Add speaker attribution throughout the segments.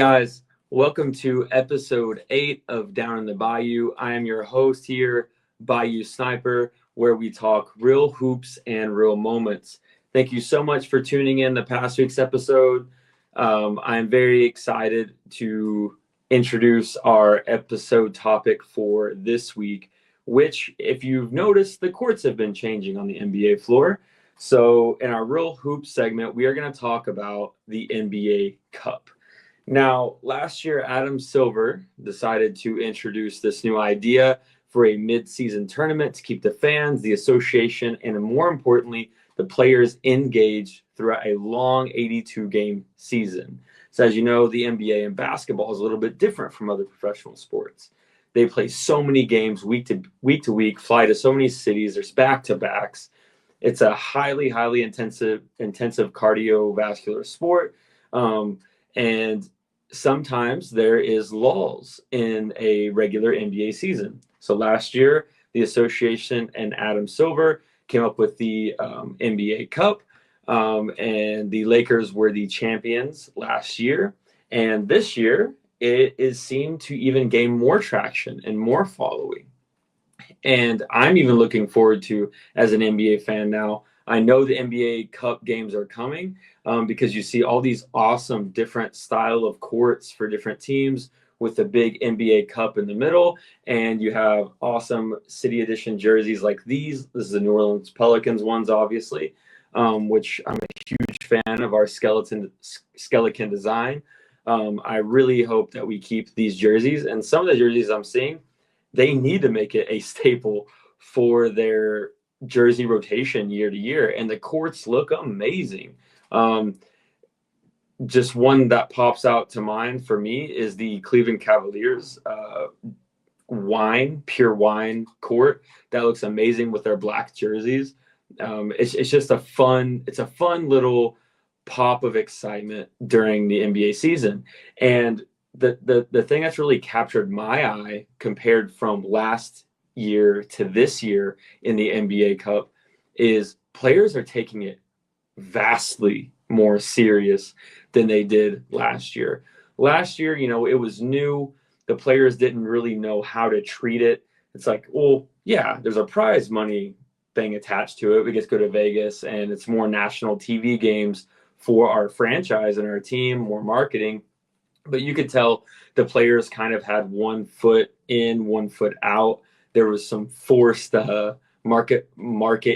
Speaker 1: guys, welcome to episode 8 of Down in the Bayou. I am your host here, BayouSniper, where we talk real hoops and real moments. Thank you so much for tuning in the past week's episode. I'm very excited to introduce our episode topic for this week, which, if you've noticed, the courts have been changing on the NBA floor. So in our Real Hoops segment, we are going to talk about the NBA Cup. Now, last year, Adam Silver decided to introduce this new idea for a mid-season tournament to keep the fans, the association, and more importantly, the players engaged throughout a long 82-game season. So as you know, the NBA and basketball is a little bit different from other professional sports. They play so many games week to week, fly to so many cities, there's back-to-backs. It's a highly intensive cardiovascular sport. And sometimes there is lulls in a regular NBA season. So last year, the association and Adam Silver came up with the NBA Cup, and the Lakers were the champions last year. And this year, it is seen to even gain more traction and more following. And I'm even looking forward to, as an NBA fan now, I know the NBA Cup games are coming because you see all these awesome different style of courts for different teams with the big NBA Cup in the middle. And you have awesome city edition jerseys like these. This is the New Orleans Pelicans ones, obviously, which I'm a huge fan of our skeleton design. I really hope that we keep these jerseys. And some of the jerseys I'm seeing, they need to make it a staple for their jersey rotation year to year. And the courts look amazing. Just one that pops out to mind for me is the Cleveland Cavaliers pure wine court. That looks amazing with their black jerseys. It's just a fun little pop of excitement during the NBA season. And the thing that's really captured my eye compared from last year to this year in the NBA Cup is players are taking it vastly more serious than they did last year. Last year, it was new. The players didn't really know how to treat it. It's like, well, yeah, there's a prize money thing attached to it. We get to go to Vegas, and it's more national TV games for our franchise and our team, more marketing. But you could tell the players kind of had 1 foot in, 1 foot out. There was some forced market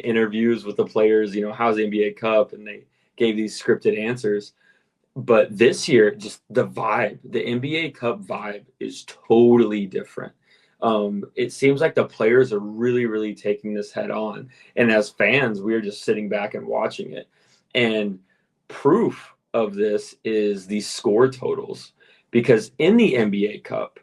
Speaker 1: interviews with the players, how's the NBA Cup? And they gave these scripted answers. But this year, just the vibe, the NBA Cup vibe is totally different. It seems like the players are really, really taking this head on. And as fans, we're just sitting back and watching it. And proof of this is the score totals, because in the NBA Cup,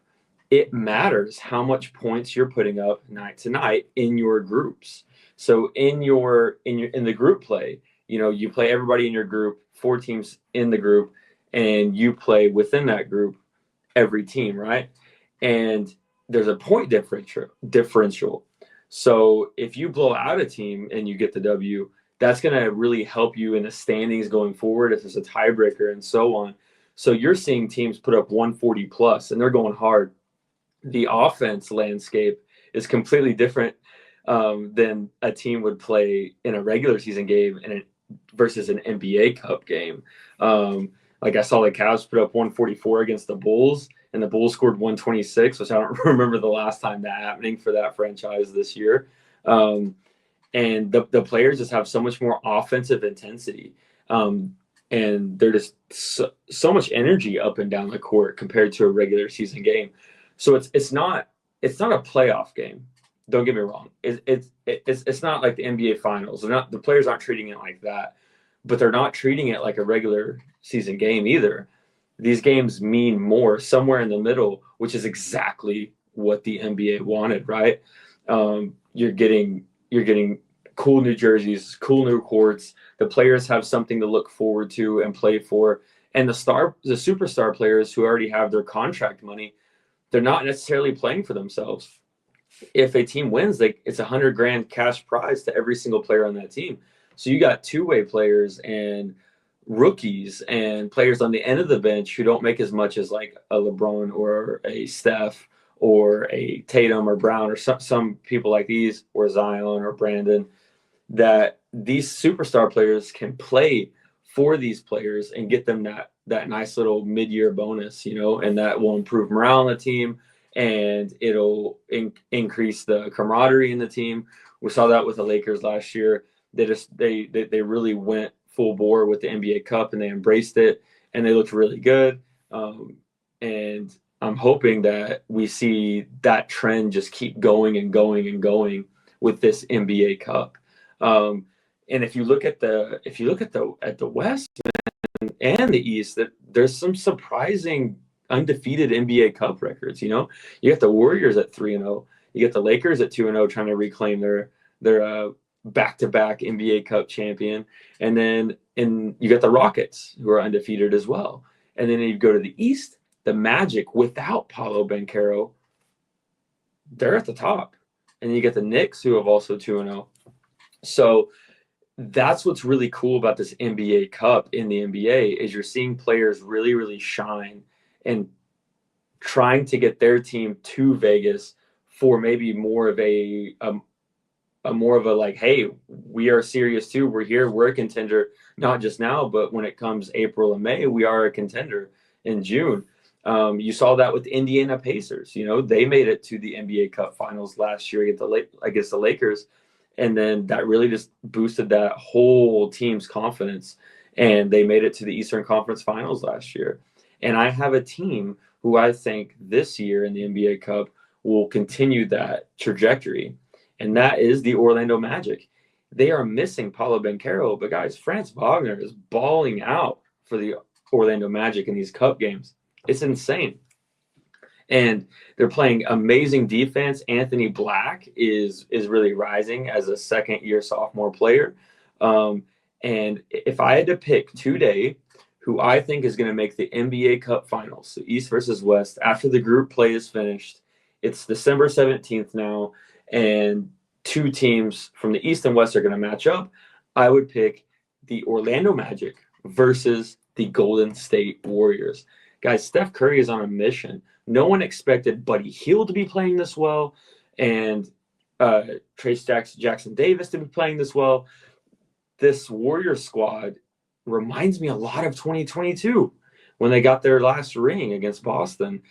Speaker 1: it matters how much points you're putting up night to night in your groups. So in the group play, you play everybody in your group, 4 teams in the group, and you play within that group every team, right? And there's a point differential. So if you blow out a team and you get the W, that's going to really help you in the standings going forward if there's a tiebreaker and so on. So you're seeing teams put up 140 plus, and they're going hard. The offense landscape is completely different than a team would play in a regular season game versus an NBA Cup game. Like I saw the Cavs put up 144 against the Bulls, and the Bulls scored 126, which I don't remember the last time that happening for that franchise this year. And the players just have so much more offensive intensity. And they're just so much energy up and down the court compared to a regular season game. So it's not a playoff game. Don't get me wrong. It's not like the NBA Finals. The players aren't treating it like that, but they're not treating it like a regular season game either. These games mean more somewhere in the middle, which is exactly what the NBA wanted, right? You're getting cool new jerseys, cool new courts. The players have something to look forward to and play for. And the superstar players who already have their contract money, they're not necessarily playing for themselves. If a team wins, it's $100,000 cash prize to every single player on that team. So you got two-way players and rookies and players on the end of the bench who don't make as much as like a LeBron or a Steph or a Tatum or Brown or some people like these, or Zion or Brandon, that these superstar players can play for these players and get them that nice little mid-year bonus, and that will improve morale on the team, and it'll increase the camaraderie in the team. We saw that with the Lakers last year. They really went full bore with the NBA Cup, and they embraced it, and they looked really good. And I'm hoping that we see that trend just keep going and going and going with this NBA Cup. And if you look at the West and the East, that there's some surprising undefeated NBA Cup records. You got the Warriors at 3-0. You get the Lakers at 2-0, trying to reclaim their back-to-back NBA Cup champion, and then you got the Rockets, who are undefeated as well. And then you go to the East, the Magic without Paolo Banchero, they're at the top, and you get the Knicks, who have also 2-0. So that's what's really cool about this NBA Cup in the NBA, is you're seeing players really, really shine and trying to get their team to Vegas for maybe more of a like, hey, we are serious too. We're here. We're a contender, not just now, but when it comes April and May, we are a contender in June. You saw that with the Indiana Pacers. They made it to the NBA Cup Finals last year against the Lakers. And then that really just boosted that whole team's confidence. And they made it to the Eastern Conference Finals last year. And I have a team who I think this year in the NBA Cup will continue that trajectory. And that is the Orlando Magic. They are missing Paolo Banchero, but guys, Franz Wagner is balling out for the Orlando Magic in these Cup games. It's insane. And they're playing amazing defense. Anthony Black is really rising as a second-year sophomore player. And if I had to pick today who I think is going to make the NBA Cup Finals, so East versus West, after the group play is finished, it's December 17th now, and two teams from the East and West are going to match up. I would pick the Orlando Magic versus the Golden State Warriors. Guys, Steph Curry is on a mission. No one expected Buddy Hield to be playing this well, and Trace Jackson Davis to be playing this well. This Warriors squad reminds me a lot of 2022 when they got their last ring against Boston.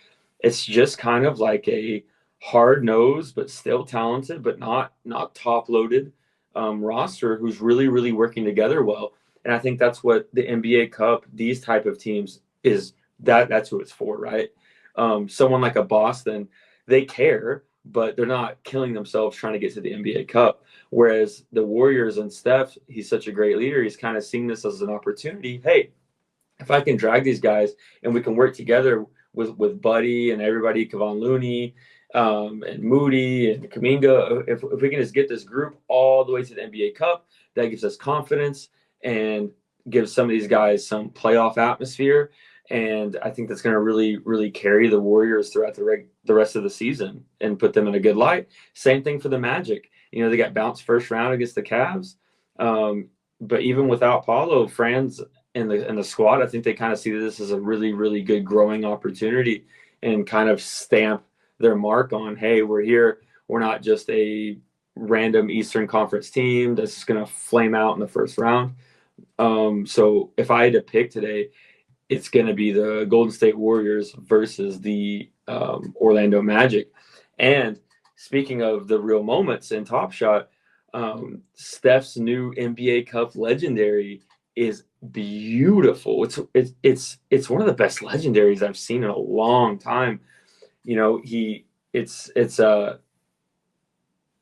Speaker 1: It's just kind of like a hard-nosed but still talented but not top-loaded roster who's really, really working together well. And I think that's what the NBA Cup, these type of teams, is that's who it's for, right? Someone like a Boston, they care, but they're not killing themselves trying to get to the NBA Cup. Whereas the Warriors and Steph, he's such a great leader. He's kind of seeing this as an opportunity. Hey, if I can drag these guys and we can work together with Buddy and everybody, Kevon Looney, and Moody and Kuminga, if we can just get this group all the way to the NBA Cup, that gives us confidence and gives some of these guys some playoff atmosphere. And I think that's going to really, really carry the Warriors throughout the rest of the season and put them in a good light. Same thing for the Magic. They got bounced first round against the Cavs. But even without Paulo, Franz and the squad, I think they kind of see this as a really, really good growing opportunity and kind of stamp their mark on, hey, we're here. We're not just a random Eastern Conference team that's just going to flame out in the first round. So if I had to pick today, it's going to be the Golden State Warriors versus the Orlando Magic. And speaking of the real moments in Top Shot, Steph's new NBA Cup legendary is beautiful. It's one of the best legendaries I've seen in a long time. It's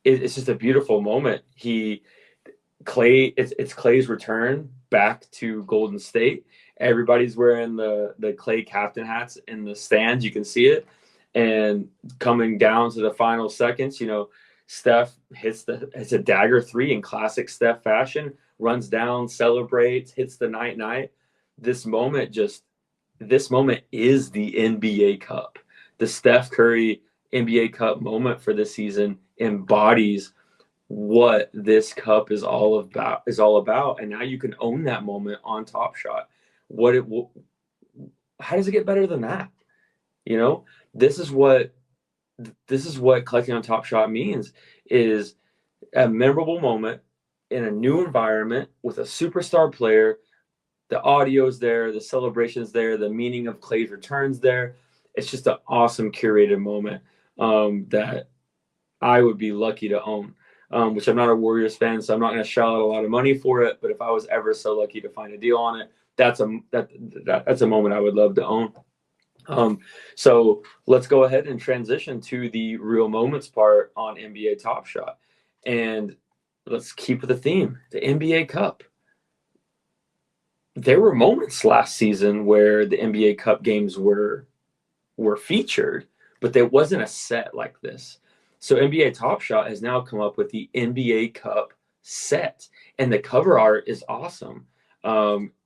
Speaker 1: just a beautiful moment. It's Clay's return back to Golden State. Everybody's wearing the Clay captain hats in the stands. You can see it. And coming down to the final seconds, Steph hits a dagger three in classic Steph fashion, runs down, celebrates, hits the night. This moment is the NBA Cup. The Steph Curry NBA Cup moment for this season embodies what this cup is all about. And now you can own that moment on Top Shot. How does it get better than that? You know, this is what collecting on Top Shot means, is a memorable moment in a new environment with a superstar player. The audio's there, the celebration's there, the meaning of Clay's returns there. It's just an awesome curated moment that I would be lucky to own. Which I'm not a Warriors fan, so I'm not going to shell out a lot of money for it. But if I was ever so lucky to find a deal on it, that's a moment I would love to own. So let's go ahead and transition to the real moments part on NBA Top Shot, and let's keep with the theme, the NBA Cup. There were moments last season where the NBA Cup games were featured, but there wasn't a set like this. So NBA Top Shot has now come up with the NBA Cup set, and the cover art is awesome.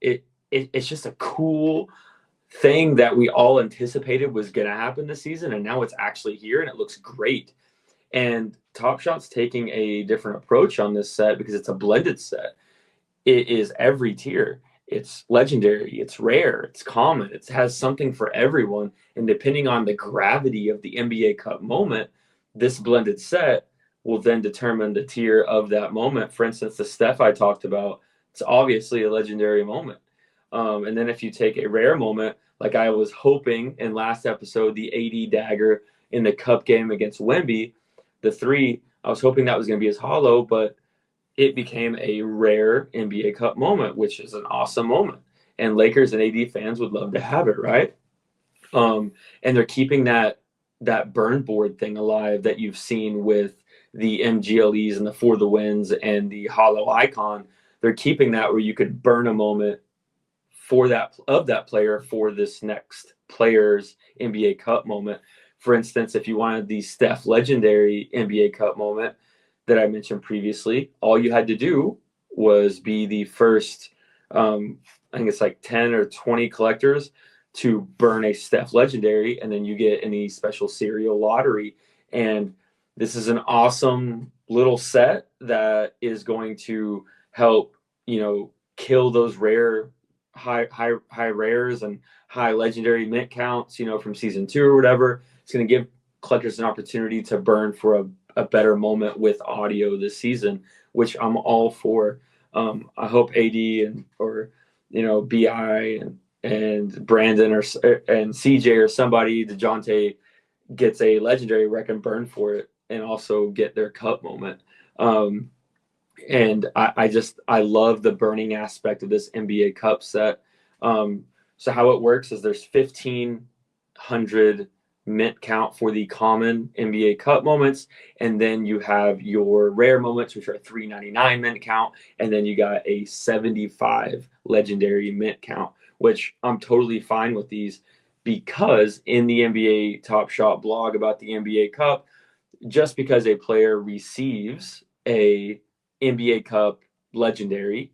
Speaker 1: It's just a cool thing that we all anticipated was going to happen this season, and now it's actually here, and it looks great. And Top Shot's taking a different approach on this set because it's a blended set. It is every tier. It's legendary, it's rare, it's common, it has something for everyone. And depending on the gravity of the NBA Cup moment, this blended set will then determine the tier of that moment. For instance, the Steph I talked about, it's obviously a legendary moment. And then if you take a rare moment, like I was hoping in last episode, the AD dagger in the Cup game against Wemby, the 3, I was hoping that was going to be his hollow, but it became a rare NBA Cup moment, which is an awesome moment. And Lakers and AD fans would love to have it, right? And they're keeping that burn board thing alive that you've seen with the MGLEs and the For the Wins and the hollow icon. They're keeping that where you could burn a moment for that player for this next player's NBA Cup moment. For instance, if you wanted the Steph legendary NBA Cup moment that I mentioned previously, all you had to do was be the first, I think it's like 10 or 20 collectors to burn a Steph legendary, and then you get any special serial lottery. And this is an awesome little set that is going to help, kill those rare high rares and high legendary mint counts, from season 2 or whatever. It's going to give collectors an opportunity to burn for a better moment with audio this season, which I'm all for. I hope AD or BI and Brandon and CJ or somebody, DeJounte, gets a legendary wreck and burn for it and also get their cup moment. And I love the burning aspect of this NBA Cup set. So how it works is there's 1,500 mint count for the common NBA Cup moments, and then you have your rare moments, which are 399 mint count, and then you got a 75 legendary mint count, which I'm totally fine with these, because in the NBA Top Shot blog about the NBA Cup, just because a player receives a NBA Cup legendary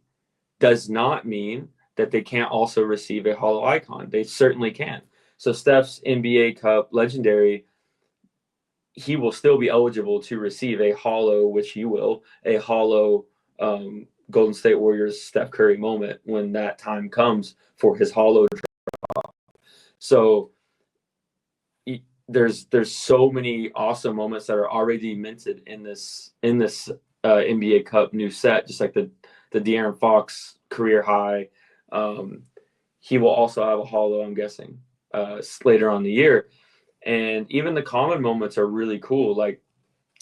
Speaker 1: does not mean that they can't also receive a hollow icon. They certainly can. So Steph's NBA Cup legendary, he will still be eligible to receive a hollow, which he will, a hollow Golden State Warriors Steph Curry moment when that time comes for his hollow drop. So there's so many awesome moments that are already minted in this NBA Cup new set, just like the De'Aaron Fox career high. He will also have a hollow, I'm guessing, later on the year. And even the common moments are really cool. Like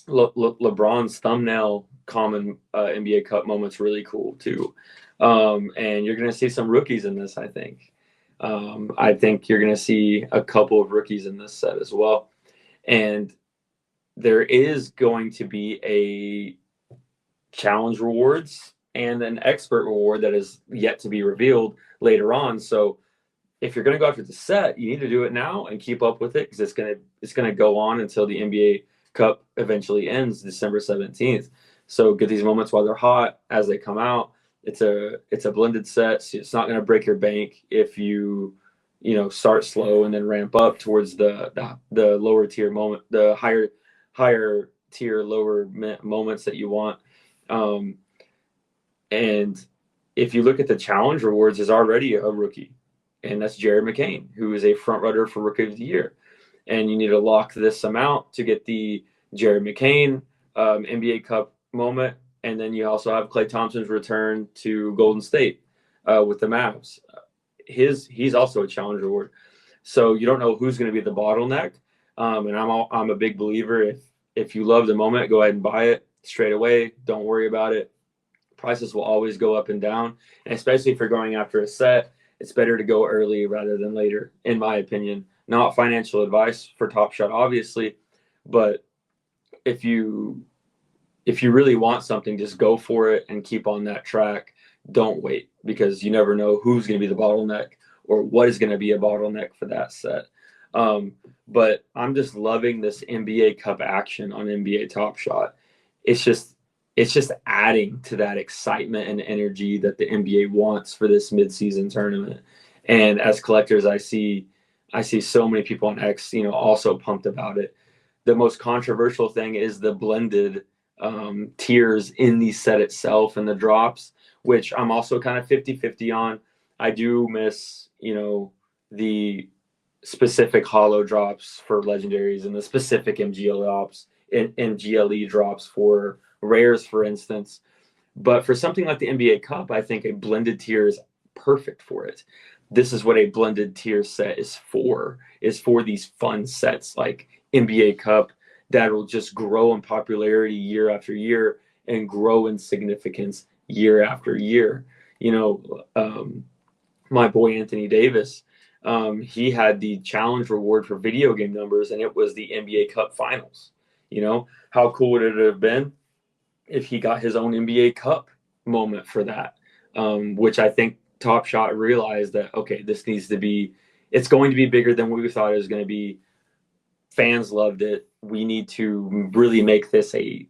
Speaker 1: LeBron's thumbnail common NBA Cup moments really cool too. And you're going to see some rookies in this, I think. I think you're going to see a couple of rookies in this set as well. And there is going to be a challenge rewards and an expert reward that is yet to be revealed later on. So if you're going to go after the set, you need to do it now and keep up with it, because it's going to go on until the NBA Cup eventually ends December 17th. So get these moments while they're hot as they come out. It's a blended set, so it's not going to break your bank if you start slow and then ramp up towards the lower tier moment, the higher tier, lower moments that you want. And if you look at the challenge rewards, is already a rookie, and that's Jared McCain, who is a front runner for Rookie of the Year. And you need to lock this amount to get the Jared McCain NBA Cup moment. And then you also have Klay Thompson's return to Golden State with the Mavs. He's also a challenge reward. So you don't know who's going to be the bottleneck. And I'm a big believer. If you love the moment, go ahead and buy it straight away. Don't worry about it. Prices will always go up and down. And especially if you're going after a set, it's better to go early rather than later, in my opinion. Not financial advice for Top Shot, obviously, but if you really want something, just go for it and keep on that track. Don't wait, because you never know who's going to be the bottleneck or what is going to be a bottleneck for that set. But I'm just loving this NBA Cup action on NBA Top Shot. It's just adding to that excitement and energy that the NBA wants for this midseason tournament. And as collectors, I see so many people on X, also pumped about it. The most controversial thing is the blended tiers in the set itself and the drops, which I'm also kind of 50-50 on. I do miss, the specific hollow drops for legendaries and the specific MGLE drops for rares, for instance. But for something like the NBA Cup, I think a blended tier is perfect for it. This is what a blended tier set is for these fun sets like NBA Cup that will just grow in popularity year after year and grow in significance year after year. My boy Anthony Davis, he had the challenge reward for video game numbers, and it was the NBA Cup Finals. How cool would it have been if he got his own NBA Cup moment for that? Which I think Top Shot realized that, okay, it's going to be bigger than we thought it was going to be. Fans loved it. We need to really make this a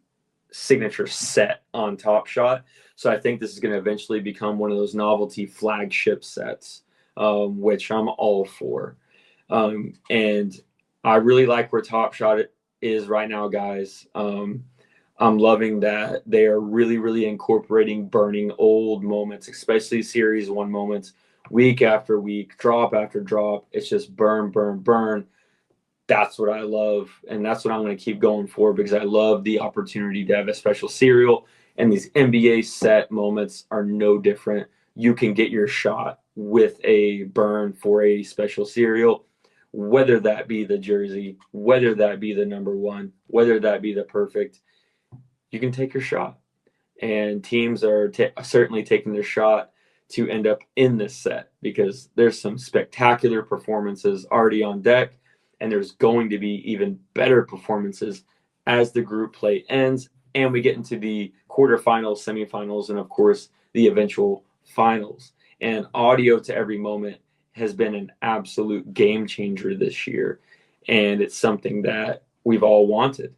Speaker 1: signature set on Top Shot. So I think this is going to eventually become one of those novelty flagship sets, which I'm all for. And I really like where Top Shot is right now, guys. I'm loving that they are really, really incorporating burning old moments, especially Series 1 moments, week after week, drop after drop. It's just burn, burn, burn. That's what I love, and that's what I'm going to keep going for, because I love the opportunity to have a special serial, and these NBA set moments are no different. You can get your shot with a burn for a special serial, whether that be the jersey, whether that be the number 1, whether that be the perfect. You can take your shot, and teams are certainly taking their shot to end up in this set, because there's some spectacular performances already on deck, and there's going to be even better performances as the group play ends and we get into the quarterfinals, semifinals, and of course the eventual finals. And audio to every moment has been an absolute game changer this year, and it's something that we've all wanted.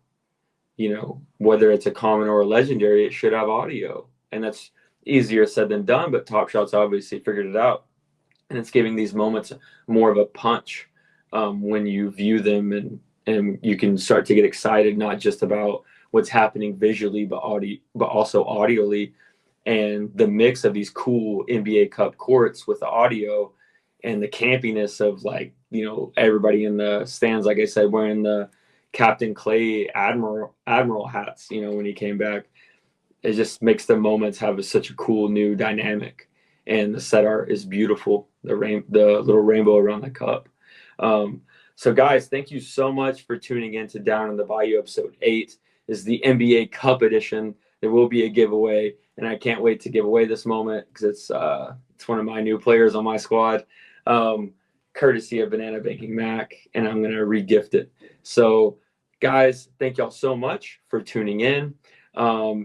Speaker 1: Whether it's a common or a legendary, it should have audio, and that's easier said than done, but Top Shot's obviously figured it out, and it's giving these moments more of a punch when you view them, and you can start to get excited, not just about what's happening visually, but also audioly. And the mix of these cool NBA Cup courts with the audio and the campiness of, everybody in the stands, like I said, wearing the Captain Clay Admiral hats, when he came back. It just makes the moments have such a cool new dynamic. And the set art is beautiful, the little rainbow around the cup. So guys, thank you so much for tuning in to Down in the Bayou episode 8. This is the NBA Cup edition. There will be a giveaway, and I can't wait to give away this moment because it's one of my new players on my squad, courtesy of Banana Banking Mac, and I'm going to re-gift it. So guys, thank y'all so much for tuning in.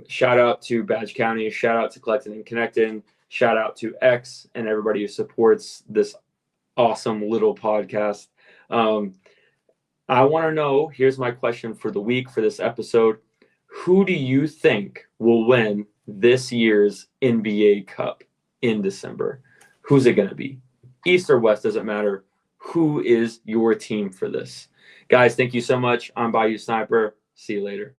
Speaker 1: Shout out to Badge County, shout out to Collecting and Connecting, shout out to X and everybody who supports this awesome little podcast. I want to know, here's my question for the week for this episode. Who do you think will win this year's NBA Cup in December? Who's it going to be? East or West, doesn't matter. Who is your team for this? Guys, thank you so much. I'm BayouSniper. See you later.